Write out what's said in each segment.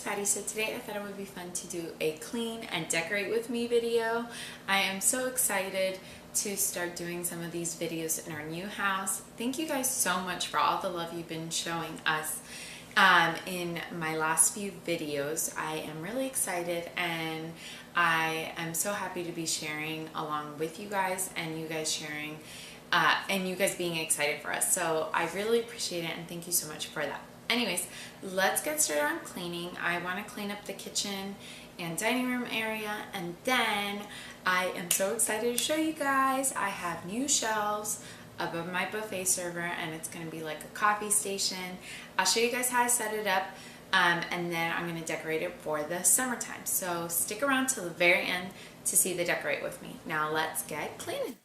Patty. So today I thought it would be fun to do a clean and decorate with me video. I am so excited to start doing some of these videos in our new house. Thank you guys so much for all the love you've been showing us in my last few videos. I am really excited and I am so happy to be sharing along with you guys and you guys sharing and you guys being excited for us. So I really appreciate it and thank you so much for that. Anyways, let's get started on cleaning. I want to clean up the kitchen and dining room area, and then I am so excited to show you guys. I have new shelves above my buffet server and it's going to be like a coffee station. I'll show you guys how I set it up and then I'm going to decorate it for the summertime. So stick around till the very end to see the decorate with me. Now let's get cleaning.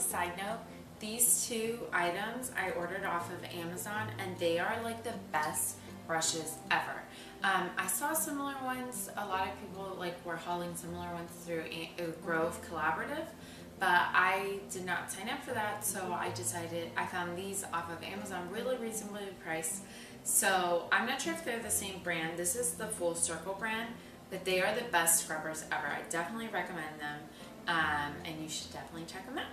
Side note, these two items I ordered off of Amazon and they are like the best brushes ever. I saw similar ones, a lot of people were hauling similar ones through Grove Collaborative, but I did not sign up for that, so I found these off of Amazon really reasonably priced. So I'm not sure if they're the same brand. This is the Full Circle brand, but they are the best scrubbers ever. I definitely recommend them and you should definitely check them out.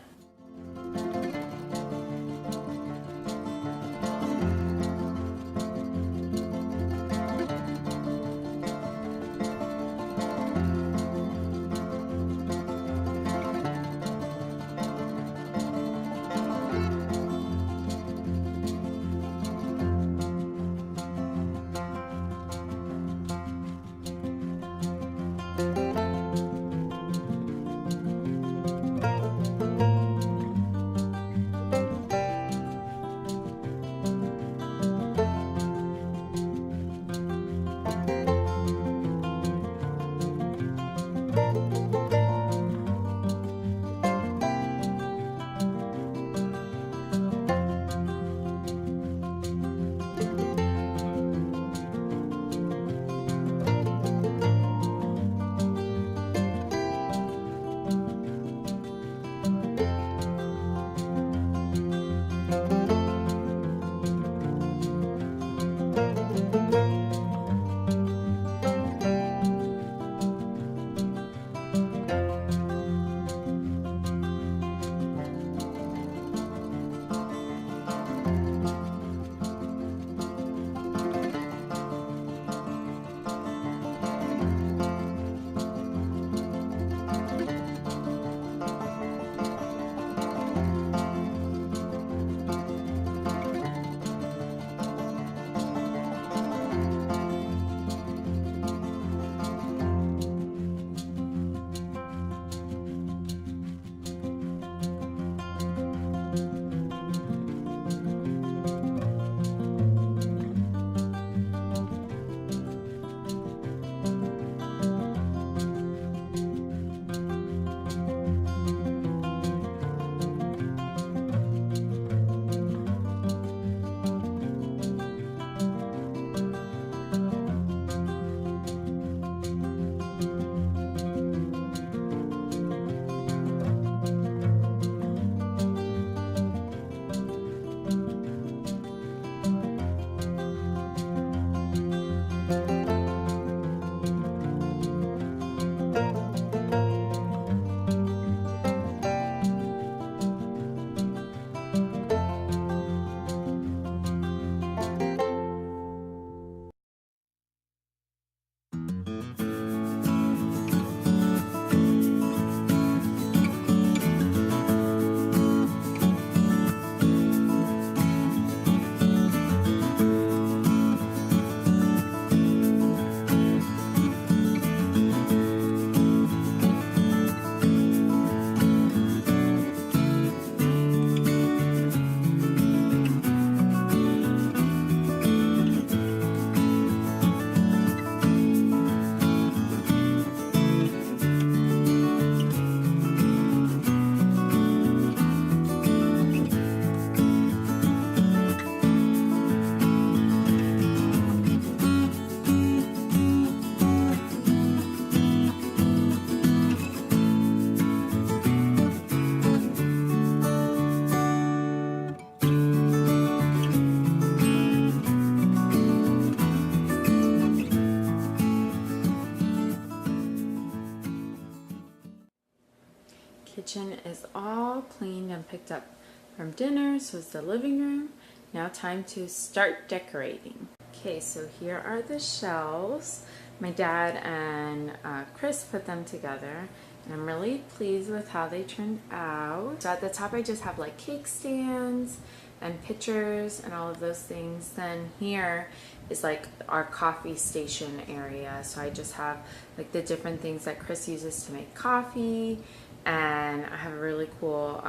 picked up from dinner, so it's the living room. Now time to start decorating. Okay, so here are the shelves. My dad and Chris put them together, and I'm really pleased with how they turned out. So at the top I just have like cake stands and pictures and all of those things. Then here is like our coffee station area. So I just have like the different things that Chris uses to make coffee, and I have a really cool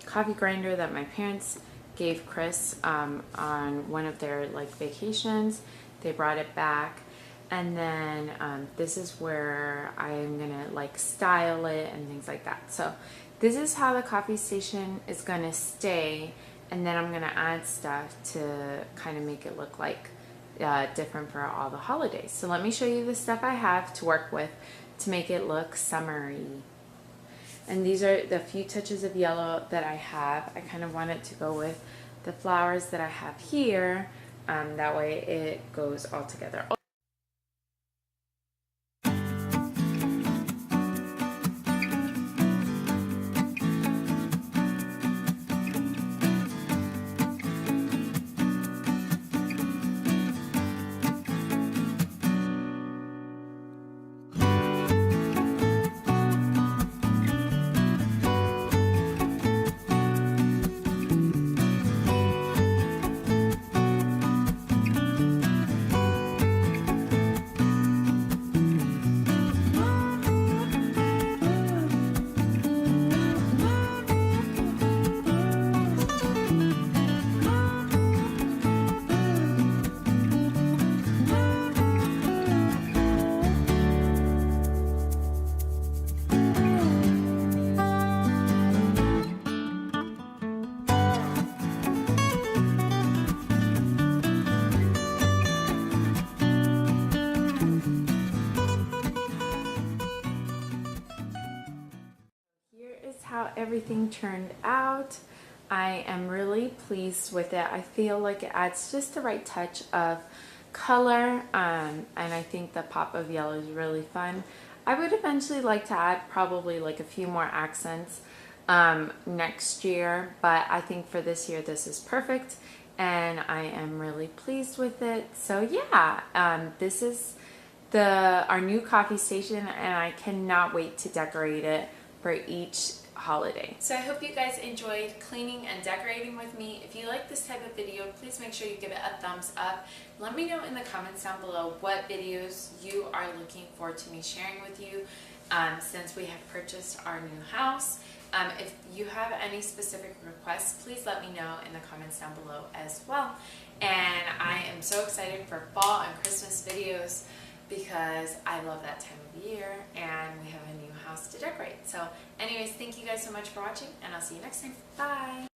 coffee grinder that my parents gave Chris on one of their like vacations. They brought it back. And then this is where I am gonna like style it and things like that. So this is how the coffee station is gonna stay, and then I'm gonna add stuff to kind of make it look like different for all the holidays. So let me show you the stuff I have to work with to make it look summery. And these are the few touches of yellow that I have. I kind of want it to go with the flowers that I have here. That way it goes all together. How everything turned out. I am really pleased with it. I feel like it adds just the right touch of color, and I think the pop of yellow is really fun. I would eventually like to add probably like a few more accents next year, but I think for this year this is perfect, and I am really pleased with it. So yeah, this is our new coffee station, and I cannot wait to decorate it for each holiday. So I hope you guys enjoyed cleaning and decorating with me. If you like this type of video, please make sure you give it a thumbs up. Let me know in the comments down below what videos you are looking forward to me sharing with you since we have purchased our new house. If you have any specific requests, please let me know in the comments down below as well. And I am so excited for fall and Christmas videos because I love that time of year and we have a new house to decorate. So anyways, thank you guys so much for watching, and I'll see you next time. Bye!